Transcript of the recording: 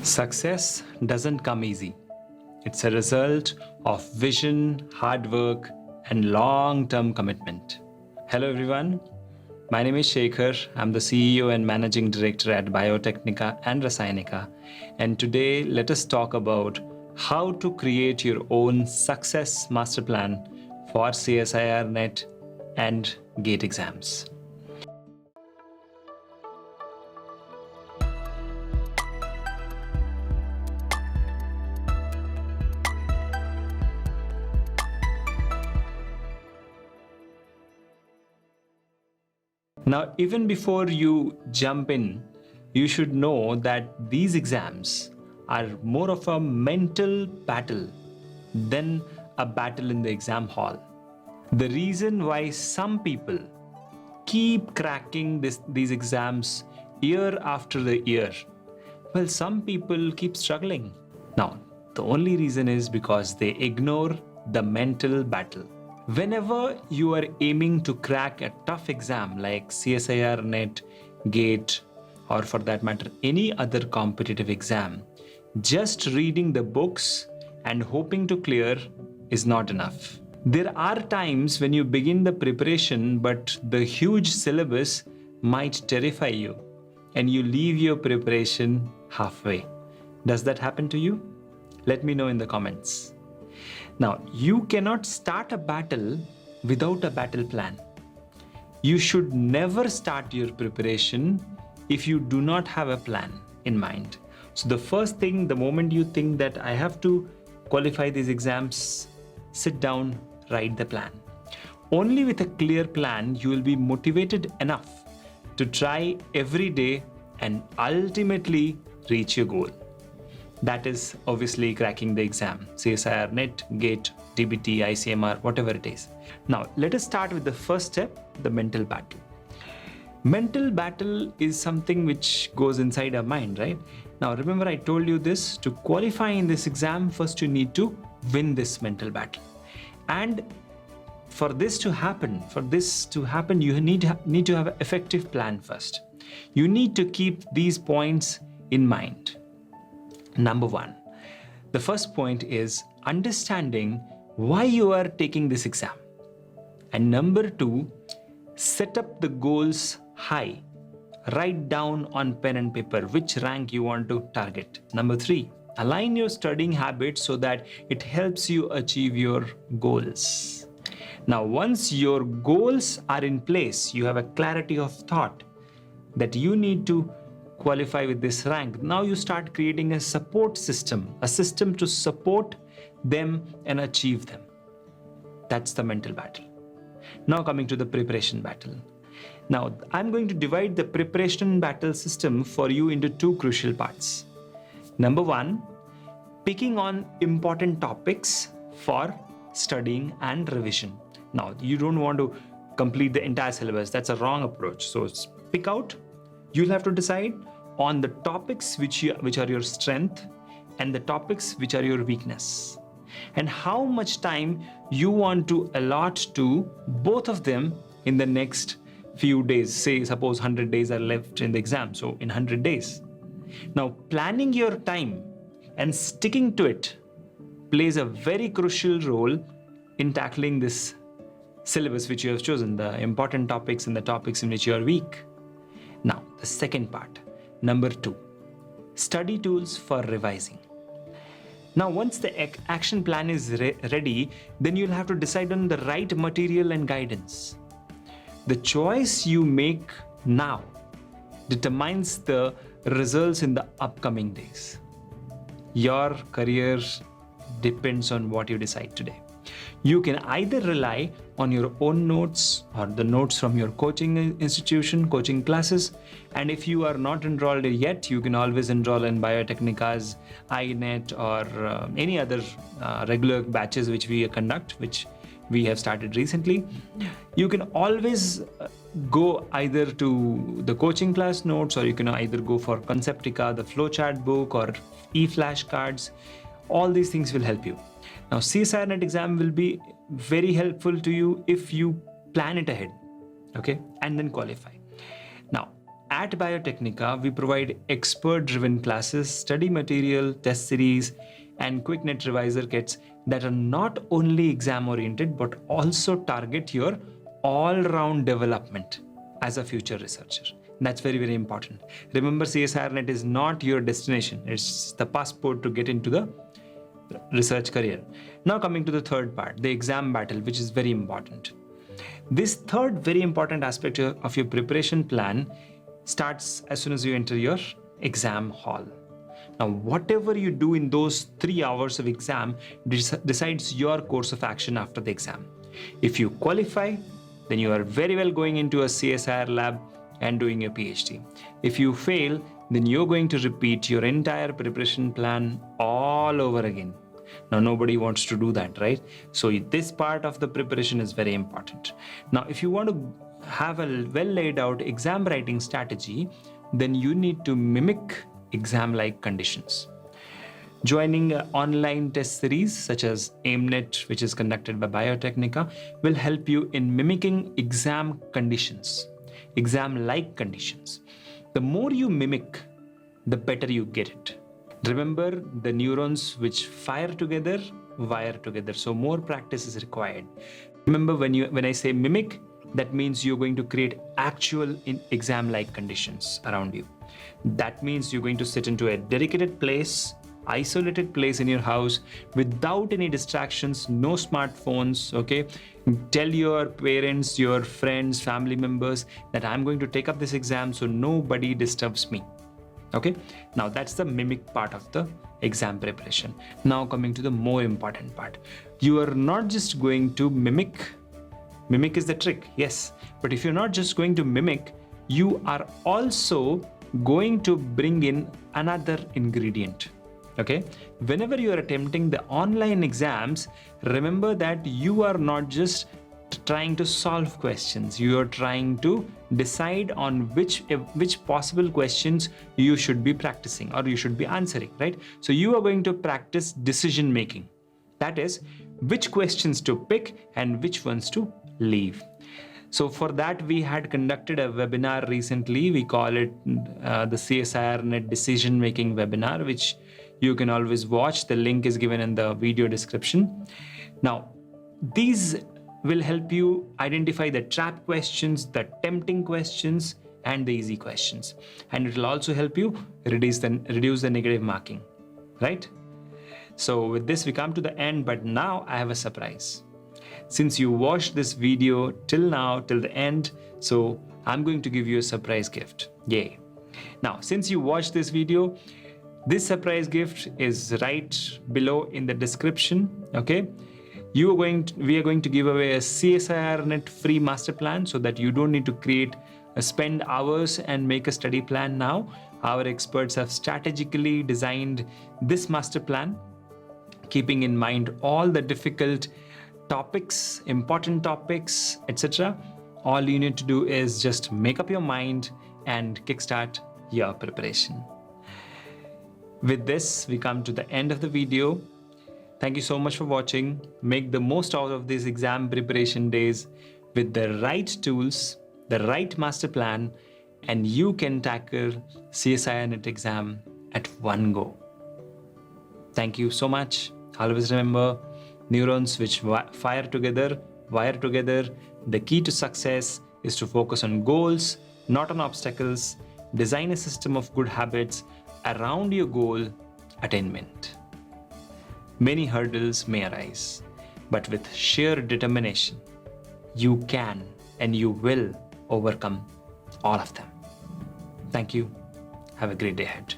Success doesn't come easy. It's a result of vision, hard work, and long term commitment. Hello, everyone. My name is Shekhar. I'm the CEO and Managing Director at Biotechnica and Rasayanika. And today, let us talk about how to create your own success master plan for CSIR NET and GATE exams. Now, even before you jump in, you should know that these exams are more of a mental battle than a battle in the exam hall. The reason why some people keep cracking these exams year after the year, well, some people keep struggling. Now, the only reason is because they ignore the mental battle. Whenever you are aiming to crack a tough exam like CSIR, NET, GATE, or for that matter, any other competitive exam, just reading the books and hoping to clear is not enough. There are times when you begin the preparation, but the huge syllabus might terrify you and you leave your preparation halfway. Does that happen to you? Let me know in the comments. Now, you cannot start a battle without a battle plan. You should never start your preparation if you do not have a plan in mind. So the first thing, the moment you think that I have to qualify these exams, sit down, write the plan. Only with a clear plan, you will be motivated enough to try every day and ultimately reach your goal. That is obviously cracking the exam, CSIR, NET, GATE, TBT, ICMR, whatever it is. Now, let us start with the first step, the mental battle. Mental battle is something which goes inside our mind, right? Now, remember I told you this, to qualify in this exam, first you need to win this mental battle. And for this to happen, you need to have an effective plan first. You need to keep these points in mind. Number one, the first point is understanding why you are taking this exam. And number two, set up the goals high. Write down on pen and paper which rank you want to target. Number three, align your studying habits so that it helps you achieve your goals. Now, once your goals are in place, you have a clarity of thought that you need to qualify with this rank. Now you start creating a support system, a system to support them and achieve them. That's the mental battle. Now coming to the preparation battle. Now I'm going to divide the preparation battle system for you into two crucial parts. Number one, picking on important topics for studying and revision. Now you don't want to complete the entire syllabus. That's a wrong approach. So pick out. You'll have to decide on the topics which are your strength and the topics which are your weakness, and how much time you want to allot to both of them in the next few days. Say, suppose 100 days are left in the exam, so in 100 days. Now, planning your time and sticking to it plays a very crucial role in tackling this syllabus which you have chosen, the important topics and the topics in which you are weak. Now, the second part, number two, study tools for revising. Now, once the action plan is ready, then you'll have to decide on the right material and guidance. The choice you make now determines the results in the upcoming days. Your career depends on what you decide today. You can either rely on your own notes or the notes from your coaching institution, coaching classes. And if you are not enrolled yet, you can always enroll in Biotechnica's iNet or any other regular batches which we conduct, which we have started recently. You can always go either to the coaching class notes, or you can either go for Conceptica, the flowchart book, or e-flashcards. All these things will help you. Now, CSIR NET exam will be very helpful to you if you plan it ahead, okay, and then qualify. Now, at Biotechnica, we provide expert-driven classes, study material, test series, and QuickNet revisor kits that are not only exam-oriented but also target your all-round development as a future researcher. That's very, very important. Remember, CSIRNet is not your destination. It's the passport to get into the research career. Now coming to the third part, the exam battle, which is very important. This third very important aspect of your preparation plan starts as soon as you enter your exam hall. Now, whatever you do in those 3 hours of exam decides your course of action after the exam. If you qualify, then you are very well going into a CSIR lab and doing your PhD. If you fail, then you're going to repeat your entire preparation plan all over again. Now, nobody wants to do that, right? So this part of the preparation is very important. Now, if you want to have a well laid out exam writing strategy, then you need to mimic exam-like conditions. Joining an online test series such as AIMNet, which is conducted by Biotechnica, will help you in mimicking exam conditions, exam-like conditions. The more you mimic, the better you get it. Remember, the neurons which fire together, wire together. So more practice is required. Remember, when I say mimic, that means you're going to create actual exam-like conditions around you. That means you're going to sit into a dedicated place, isolated place in your house without any distractions, no smartphones, okay? Tell your parents, your friends, family members that I'm going to take up this exam so nobody disturbs me, okay? Now that's the mimic part of the exam preparation. Now coming to the more important part. You are not just going to mimic is the trick, yes. But if you're not just going to mimic, you are also going to bring in another ingredient. Okay, whenever you are attempting the online exams, remember that you are not just trying to solve questions, you are trying to decide on which possible questions you should be practicing or you should be answering, right? So you are going to practice decision making. That is, which questions to pick and which ones to leave. So for that, we had conducted a webinar recently. We call it the CSIRNet decision making webinar, which you can always watch. The link is given in the video description. Now, these will help you identify the trap questions, the tempting questions, and the easy questions. And it will also help you reduce the negative marking, right? So with this, we come to the end, but now I have a surprise. Since you watched this video till now, till the end, so I'm going to give you a surprise gift. Yay. Now, since you watched this video, this surprise gift is right below in the description, okay? We are going to give away a CSIRNet free master plan so that you don't need to spend hours and make a study plan now. Our experts have strategically designed this master plan, keeping in mind all the difficult topics, important topics, etc. All you need to do is just make up your mind and kickstart your preparation. With this, we come to the end of the video. Thank you so much for watching. Make the most out of these exam preparation days with the right tools, the right master plan, and you can tackle CSIRNet exam at one go. Thank you so much. Always remember, neurons which fire together, wire together. The key to success is to focus on goals, not on obstacles. Design a system of good habits around your goal attainment. Many hurdles may arise, but with sheer determination, you can and you will overcome all of them. Thank you. Have a great day ahead.